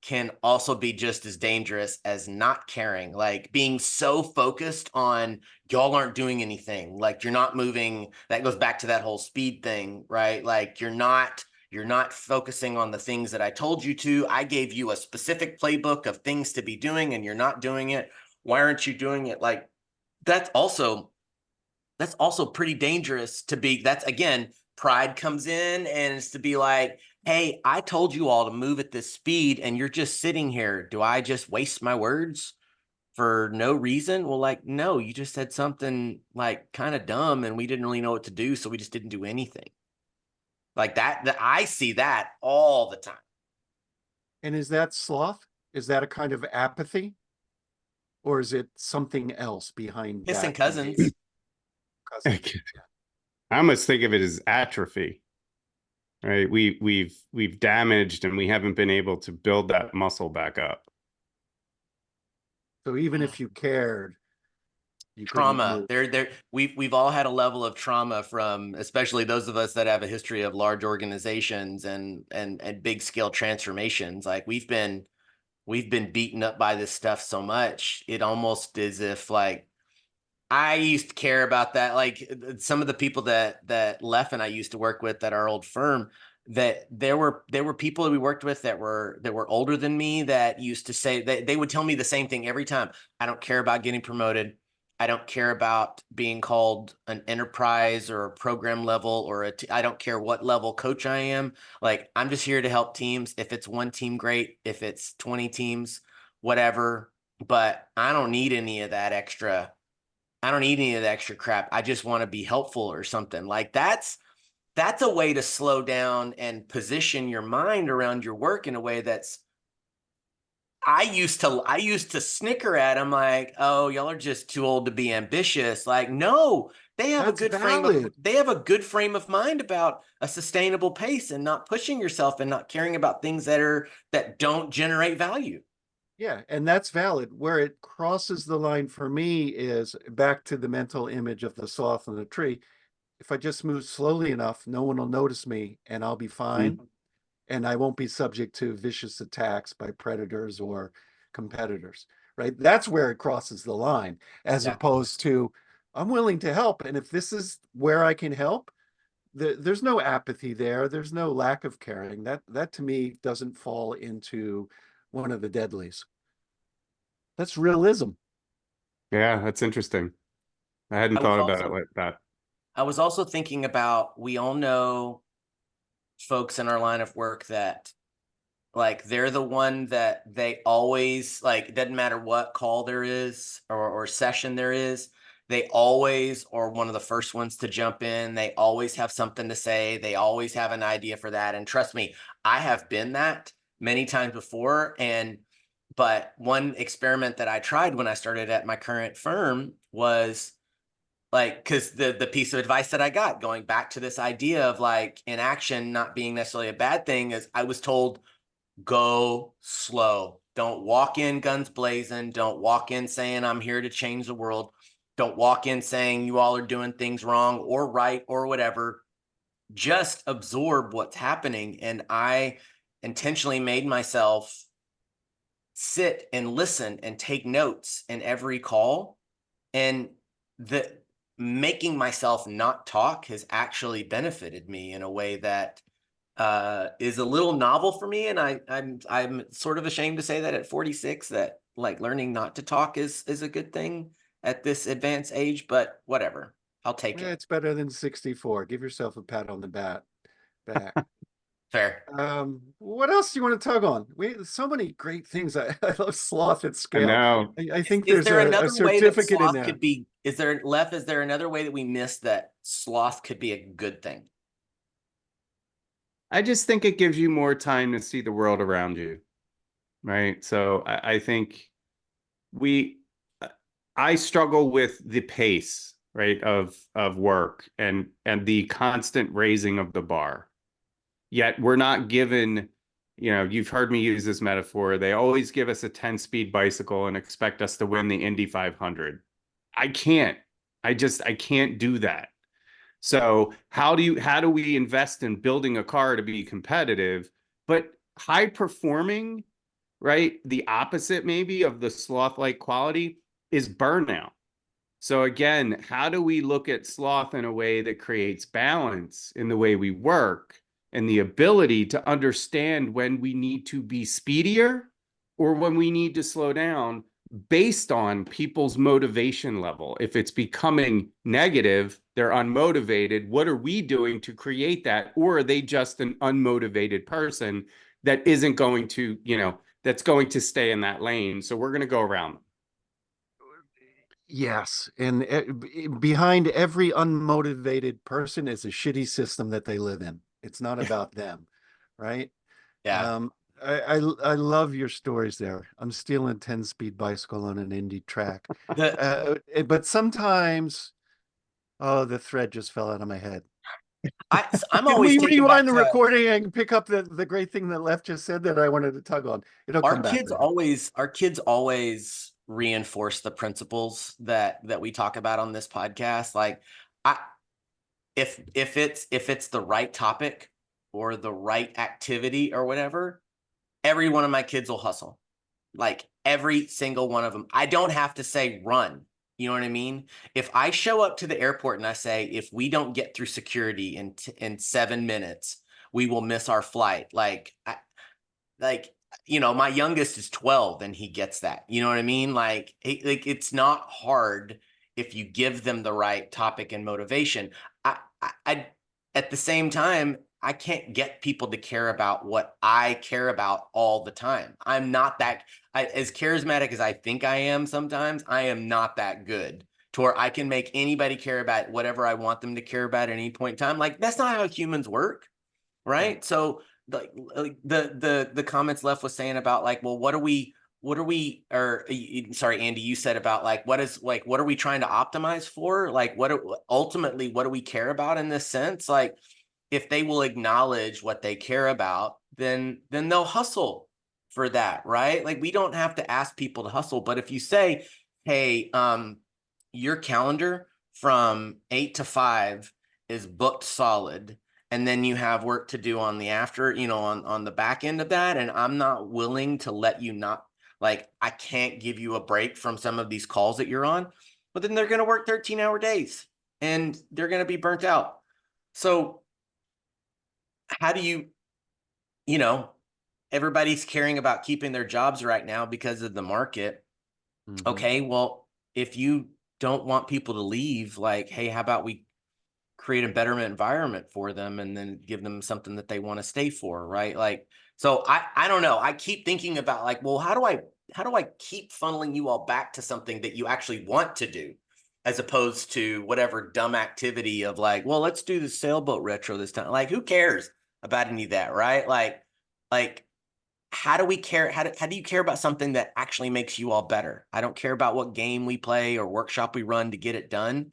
can also be just as dangerous as not caring, like being so focused on y'all aren't doing anything, like you're not moving. That goes back to that whole speed thing, right? Like you're not focusing on the things that I told you to. I gave you a specific playbook of things to be doing and you're not doing it. Why aren't you doing it? Like that's also that's also pretty dangerous to be. That's again, pride comes in and it's to be like, hey, I told you all to move at this speed and you're just sitting here. Do I just waste my words for no reason? Well, like, no, you just said something like kind of dumb and we didn't really know what to do. So we just didn't do anything like that I see that all the time. And is that sloth? Is that a kind of apathy? Or is it something else behind Kissing that behavior? cousins. Cousins. Yeah. I almost think of it as atrophy, right? We've damaged and we haven't been able to build that muscle back up. So even if you cared, you couldn't Trauma. move. We've all had a level of trauma from, especially those of us that have a history of large organizations and big scale transformations. Like we've been beaten up by this stuff so much. It almost is if like I used to care about that. Like some of the people that Leff and I used to work with at our old firm, that there were people that we worked with that were older than me that used to say they would tell me the same thing every time. I don't care about getting promoted. I don't care about being called an enterprise or a program level or I don't care what level coach I am. Like, I'm just here to help teams. If it's one team, great. If it's 20 teams, whatever. But I don't need any of that extra. I don't need any of the extra crap. I just want to be helpful or something. Like, that's a way to slow down and position your mind around your work in a way that's I used to snicker at them like, oh, y'all are just too old to be ambitious. Like, no, they have That's a valid. good frame of mind about a sustainable pace and not pushing yourself and not caring about things that don't generate value. Yeah, and that's valid. Where it crosses the line for me is back to the mental image of the sloth and the tree. If I just move slowly enough, no one will notice me and I'll be fine. And I won't be subject to vicious attacks by predators or competitors, right? That's where it crosses the line, as Yeah. opposed to I'm willing to help. And if this is where I can help, there's no apathy there. There's no lack of caring. That to me doesn't fall into one of the deadlies. That's realism. Yeah, that's interesting. I I hadn't was thought about it also like that. I was also thinking about we all know folks in our line of work that like they're the one that they always like, it doesn't matter what call there is or session there is, they always are one of the first ones to jump in. They always have something to say. They always have an idea for that. And trust me, I have been that many times before. But one experiment that I tried when I started at my current firm was like, because the piece of advice that I got going back to this idea of like inaction not being necessarily a bad thing is I was told, go slow. Don't walk in guns blazing. Don't walk in saying I'm here to change the world. Don't walk in saying you all are doing things wrong or right or whatever. Just absorb what's happening. And I intentionally made myself sit and listen and take notes in every call. And the making myself not talk has actually benefited me in a way that is a little novel for me. And I'm sort of ashamed to say that at 46 that like learning not to talk is a good thing at this advanced age, but whatever. I'll take Yeah, it. it's better than 64. Give yourself a pat on the back. Fair. What else do you want to tug on? There's so many great things. I love sloth at I scale. know. I think Is there's there a another way that certificate in sloth there. could be, is there, Leff, is there another way that we missed that sloth could be a good thing? I just think it gives you more time to see the world around you, right? So I think we, I struggle with the pace, right, of work and the constant raising of the bar. Yet we're not given, you've heard me use this metaphor. They always give us a 10-speed bicycle and expect us to win the Indy 500. I can't. I can't do that. So how do we invest in building a car to be competitive, but high performing, right? The opposite maybe of the sloth-like quality is burnout. So again, how do we look at sloth in a way that creates balance in the way we work and the ability to understand when we need to be speedier or when we need to slow down based on people's motivation level? If it's becoming negative, they're unmotivated. What are we doing to create that? Or are they just an unmotivated person that isn't going to, that's going to stay in that lane? So we're going to go around them. Yes, and behind every unmotivated person is a shitty system that they live in. It's not about them, right? Yeah. I love your stories there. I'm stealing a 10-speed bicycle on an indie track. The But sometimes, oh, the thread just fell out of my head. I'm Can always we taken back rewind the to recording and pick up the great thing that Leff just said that I wanted to tug on? It'll come back later. our kids always reinforce the principles that we talk about on this podcast. Like I if it's the right topic or the right activity or whatever, every one of my kids will hustle. Like every single one of them. I don't have to say run. You know what I mean? If I show up to the airport and I say, if we don't get through security in 7 minutes, we will miss our flight. Like, you know, my youngest is 12 and he gets that, you know what I mean? Like it's not hard if you give them the right topic and motivation. I at the same time, I can't get people to care about what I care about all the time. I'm not that as charismatic as I think I am sometimes. I am not that good to where I can make anybody care about whatever I want them to care about at any point in time. Like that's not how humans work, right? Yeah. So like the comments Leff was saying about like, well, what are we or sorry, Andy, you said about like what are we trying to optimize for? Like ultimately what do we care about in this sense? Like if they will acknowledge what they care about, then they'll hustle for that, right? Like we don't have to ask people to hustle, but if you say, hey, your calendar from 8 to 5 is booked solid, and then you have work to do on the after, you know, on the back end of that, and I'm not willing to let you not, like I can't give you a break from some of these calls that you're on, but then they're going to work 13-hour days and they're going to be burnt out. So how do you know, everybody's caring about keeping their jobs right now because of the market. Okay, well, if you don't want people to leave, like, hey, how about we create a better environment for them and then give them something that they want to stay for, right? Like, so I don't know. I keep thinking about like, well, how do I keep funneling you all back to something that you actually want to do, as opposed to whatever dumb activity of like, well, let's do the sailboat retro this time. Like, who cares about any of that, right? Like how do we care? How do you care about something that actually makes you all better? I don't care about what game we play or workshop we run to get it done.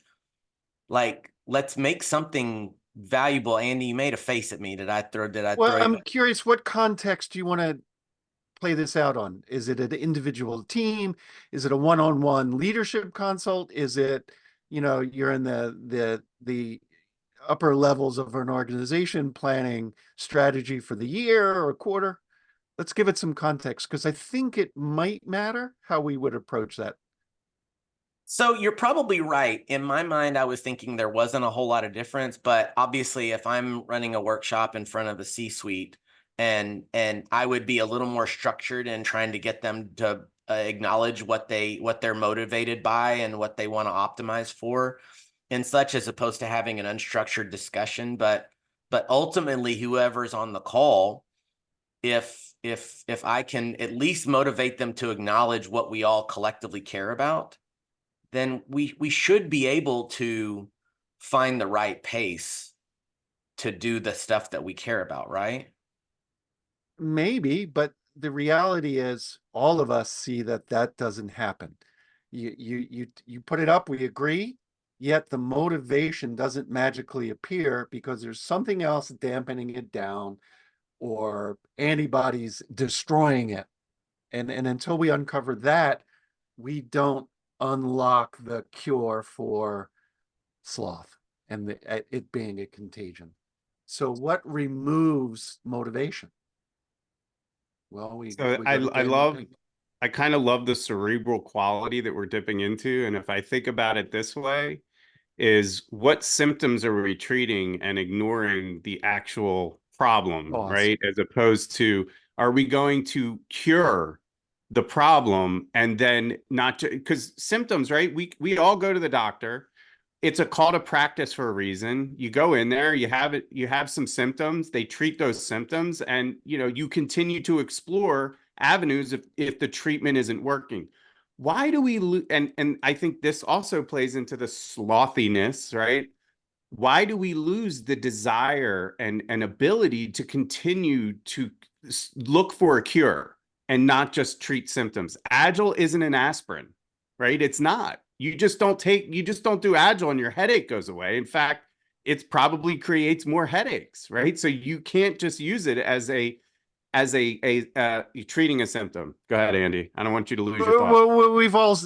Like, let's make something valuable. Andy, you made a face at me. Did I throw Well, you? I'm curious, what context do you want to play this out on? Is it an individual team? Is it a one-on-one leadership consult? Is it, you know, you're in the upper levels of an organization planning strategy for the year or a quarter? Let's give it some context because I think it might matter how we would approach that. So you're probably right. In my mind, I was thinking there wasn't a whole lot of difference, but obviously if I'm running a workshop in front of a C-suite and I would be a little more structured in trying to get them to acknowledge what they're motivated by and what they want to optimize for and such, as opposed to having an unstructured discussion. But ultimately whoever's on the call, if I can at least motivate them to acknowledge what we all collectively care about, then we should be able to find the right pace to do the stuff that we care about, right? Maybe, but the reality is all of us see that that doesn't happen. You put it up, we agree, yet the motivation doesn't magically appear because there's something else dampening it down or antibodies destroying it. And until we uncover that, we don't unlock the cure for sloth and it being a contagion. So what removes motivation? Well, So we go to Daniel Pink. I kind of love the cerebral quality that we're dipping into. And if I think about it this way, is what symptoms are we treating and ignoring the actual problem, Pause. right? As opposed to, are we going to cure the problem and then not because symptoms, right? We all go to the doctor. It's a call to practice for a reason. You go in there, you have some symptoms, they treat those symptoms, and you continue to explore avenues if the treatment isn't working. Why do we and I think this also plays into the slothiness, right? Why do we lose the desire and ability to continue to look for a cure and not just treat symptoms? Agile isn't an aspirin, right? It's not. You just don't do Agile and your headache goes away. In fact, it probably creates more headaches, right? So you can't just use it as treating a symptom. Go ahead, Andy. I don't want you to lose your thought. Well,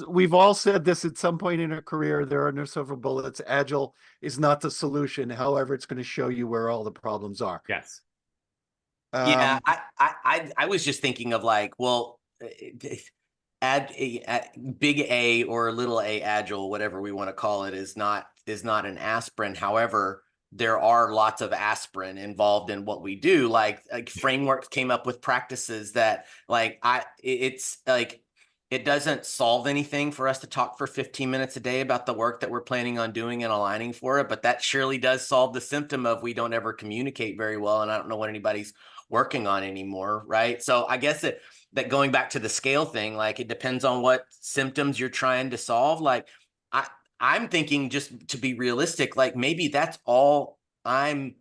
we've all said this at some point in our career. There are no silver bullets. Agile is not the solution. However, it's going to show you where all the problems are. Yes. Yeah, Um, I was just thinking of like, well, big A or little a agile, whatever we want to call it, is not an aspirin. However, there are lots of aspirin involved in what we do. Like frameworks came up with practices that it's like, it doesn't solve anything for us to talk for 15 minutes a day about the work that we're planning on doing and aligning for it. But that surely does solve the symptom of we don't ever communicate very well. And I don't know what anybody's working on anymore. Right. So I guess that going back to the scale thing, like it depends on what symptoms you're trying to solve. Like I'm thinking, just to be realistic, like maybe that's all I'm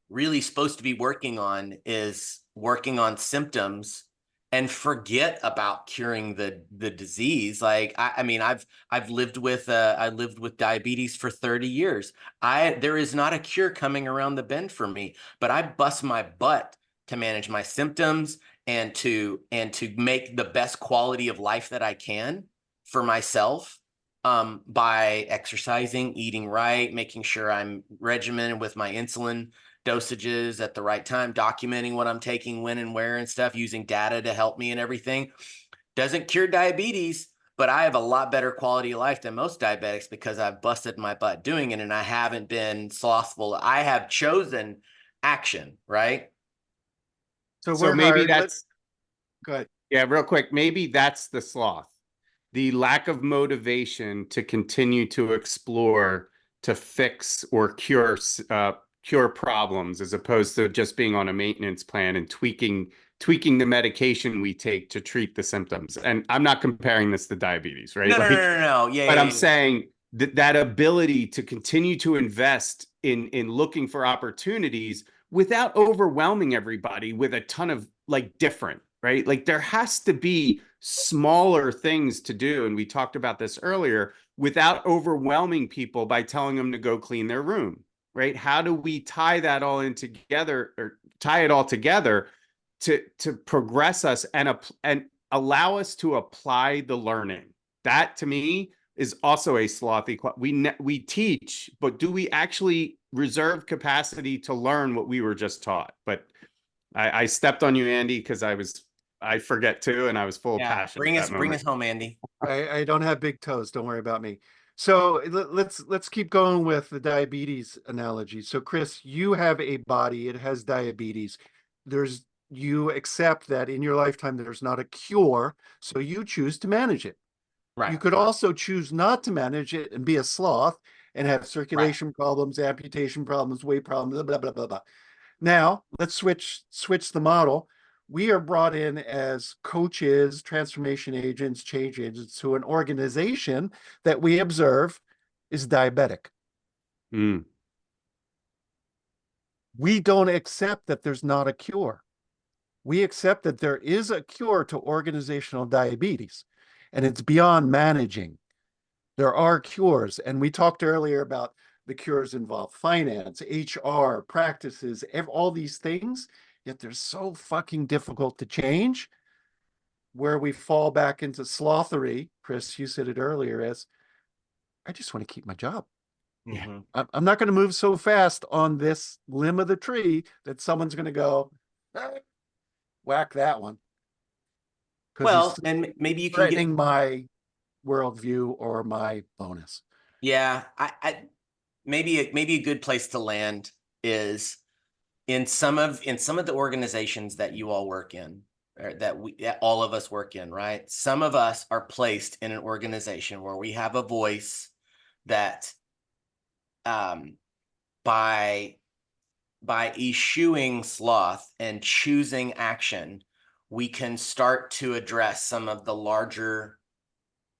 really supposed to be working on, is working on symptoms and forget about curing the disease. Like I mean, I've lived with I lived with diabetes for 30 years. There is not a cure coming around the bend for me, but I bust my butt to manage my symptoms and to make the best quality of life that I can for myself, by exercising, eating right, making sure I'm regimented with my insulin dosages at the right time, documenting what I'm taking, when and where and stuff, using data to help me and everything. Doesn't cure diabetes, but I have a lot better quality of life than most diabetics because I've busted my butt doing it, and I haven't been slothful. I have chosen action, right? So So we're maybe hired. that's, Go ahead. yeah, real quick, maybe that's the sloth. The lack of motivation to continue to explore, to fix or cure problems, as opposed to just being on a maintenance plan and tweaking the medication we take to treat the symptoms. And I'm not comparing this to diabetes, right? No, no, no, Like, no, no. Yeah, but yeah, I'm yeah. saying that ability to continue to invest in looking for opportunities without overwhelming everybody with a ton of like different, right? Like there has to be smaller things to do. And we talked about this earlier, without overwhelming people by telling them to go clean their room, right? How do we tie that all in together, or tie it all together to progress us and allow us to apply the learning? That to me is also a slothy. We teach, but do we actually reserve capacity to learn what we were just taught? But I stepped on you, Andy, because I forget too, and I was full of Yeah, passion at that bring moment. us home, Andy. I don't have big toes. Don't worry about me. So let's keep going with the diabetes analogy. So Chris, you have a body, it has diabetes. You accept that in your lifetime there's not a cure, so you choose to manage it. You Right, could also choose not to manage it and be a sloth and have right. circulation problems, amputation problems, weight problems, blah, blah, blah, blah, blah. Now, let's switch the model. We are brought in as coaches, transformation agents, change agents to an organization that we observe is diabetic. Mm. We don't accept that there's not a cure. We accept that there is a cure to organizational diabetes, and it's beyond managing. There are cures, and we talked earlier about the cures involve finance, HR, practices, all these things, yet they're so fucking difficult to change, where we fall back into slothery. Chris, you said it earlier as, I just want to keep my job. Yeah. Mm-hmm. I'm not going to move so fast on this limb of the tree that someone's going to go, whack that one, because he's Well, and maybe you can get, threatening my worldview or my bonus. yeah, maybe a good place to land is in some of the organizations that you all work in, or that all of us work in, right? Some of us are placed in an organization where we have a voice that, um, by eschewing sloth and choosing action, we can start to address some of the larger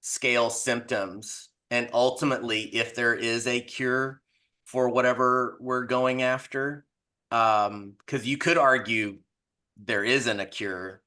scale symptoms. And ultimately, if there is a cure for whatever we're going after, because you could argue there isn't a cure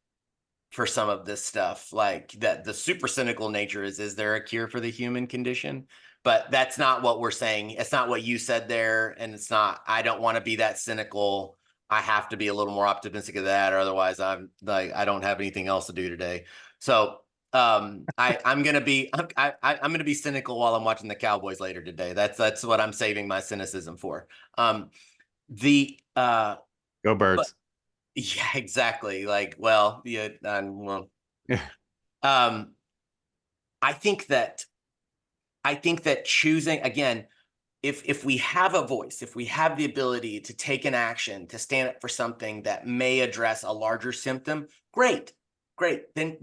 for some of this stuff, like that the super cynical nature is there a cure for the human condition? But that's not what we're saying. It's not what you said there, and it's not, I don't want to be that cynical. I have to be a little more optimistic of that, or otherwise I'm like, I don't have anything else to do today. So I'm gonna be I'm gonna be cynical while I'm watching the Cowboys later today. That's what I'm saving my cynicism for. The Go but birds. yeah, exactly. Like, well, yeah, well, Yeah. um, I think that choosing again, if we have a voice, if we have the ability to take an action, to stand up for something that may address a larger symptom, great. Then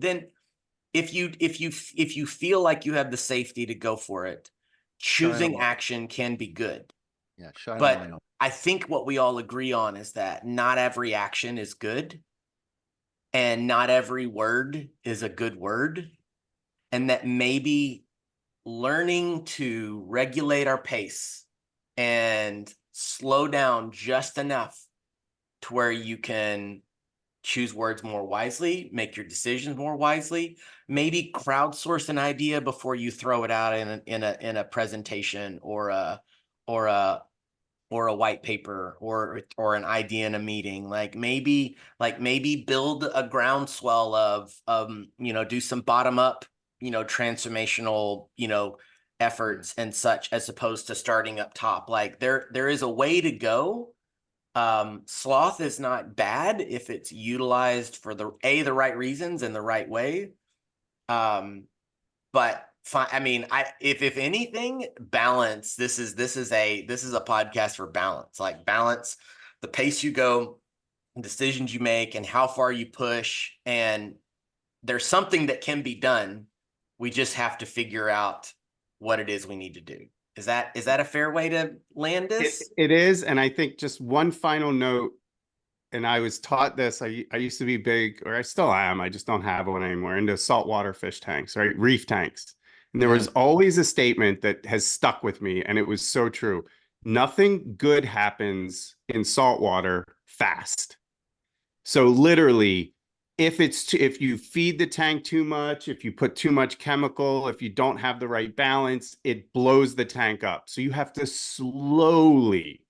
if you feel like you have the safety to go for it, choosing action can be good. Yeah, shine a But light on. I think what we all agree on is that not every action is good, and not every word is a good word, and that maybe learning to regulate our pace and slow down just enough to where you can choose words more wisely, make your decisions more wisely, maybe crowdsource an idea before you throw it out in a presentation or a white paper or an idea in a meeting. Like maybe build a groundswell of do some bottom up, transformational, efforts and such, as opposed to starting up top. Like there is a way to go. Sloth is not bad if it's utilized for the right reasons and the right way. But I mean, if anything, balance. This is a podcast for balance. Like balance the pace you go, decisions you make, and how far you push. And there's something that can be done. We just have to figure out what it is we need to do. Is that a fair way to land this? It is, and I think just one final note, and I was taught this. I used to be big, or I still am. I just don't have one anymore. Into saltwater fish tanks, right? Reef tanks. And there was always a statement that has stuck with me, and it was so true. Nothing good happens in saltwater fast. So literally, if you feed the tank too much, if you put too much chemical, if you don't have the right balance, it blows the tank up. So you have to slowly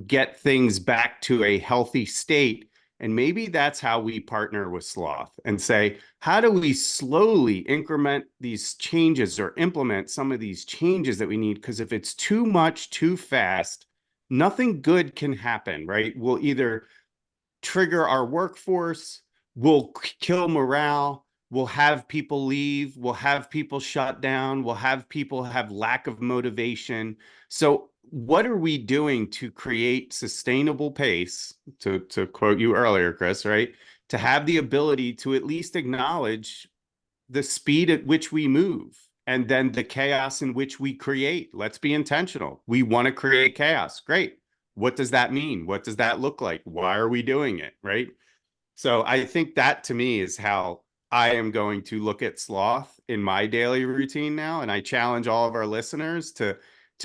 get things back to a healthy state. And maybe that's how we partner with Sloth and say, how do we slowly increment these changes or implement some of these changes that we need? Because if it's too much, too fast, nothing good can happen, right? We'll either trigger our workforce, we'll kill morale, we'll have people leave, we'll have people shut down, we'll have people have lack of motivation. So what are we doing to create sustainable pace, to quote you earlier, Chris, right? To have the ability to at least acknowledge the speed at which we move and then the chaos in which we create. Let's be intentional. We want to create chaos. Great. What does that mean? What does that look like? Why are we doing it? Right. So I think that to me is how I am going to look at Sloth in my daily routine now. And I challenge all of our listeners to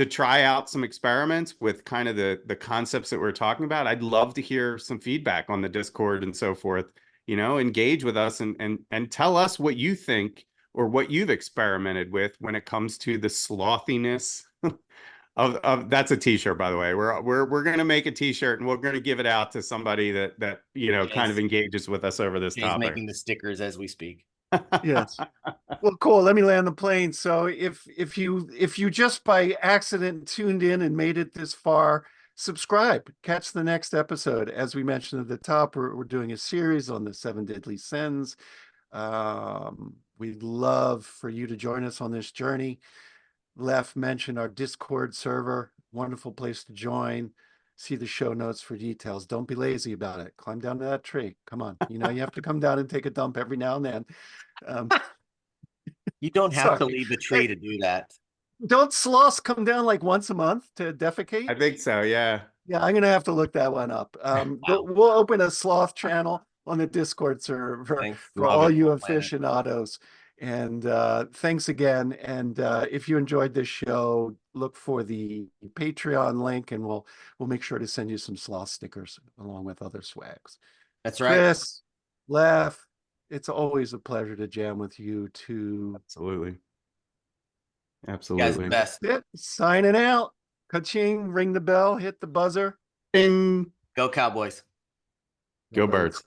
try out some experiments with kind of the concepts that we're talking about. I'd love to hear some feedback on the Discord and so forth. Engage with us and tell us what you think or what you've experimented with when it comes to the slothiness of that's a t-shirt, by the way. We're gonna make a t-shirt and we're gonna give it out to somebody that kind of engages with us over this He's topic. making the stickers as we speak. Yes. Well, cool. Let me land the plane. So if you just by accident tuned in and made it this far, subscribe. Catch the next episode. As we mentioned at the top, we're doing a series on the 7 deadly sins. We'd love for you to join us on this journey. Leff mentioned our Discord server. Wonderful place to join. See the show notes for details. Don't be lazy about it. Climb down to that tree. Come on. You have to come down and take a dump every now and then. You don't have to Sorry. leave the tree to do that. Don't sloths come down like once a month to defecate? I think so, yeah. Yeah, I'm gonna have to look that one up. Wow. We'll open a sloth channel on the Discord server Thanks. for Love all it. you We'll plan it. aficionados. And thanks again. And if you enjoyed this show, look for the Patreon link, and we'll make sure to send you some sloth stickers along with other swags. That's right. Chris, Leff, it's always a pleasure to jam with you too. Absolutely. You guys are Absolutely. the best. That's it. Signing out. Ka-ching, ring the bell, hit the buzzer. Ding. Go Cowboys. Go Birds.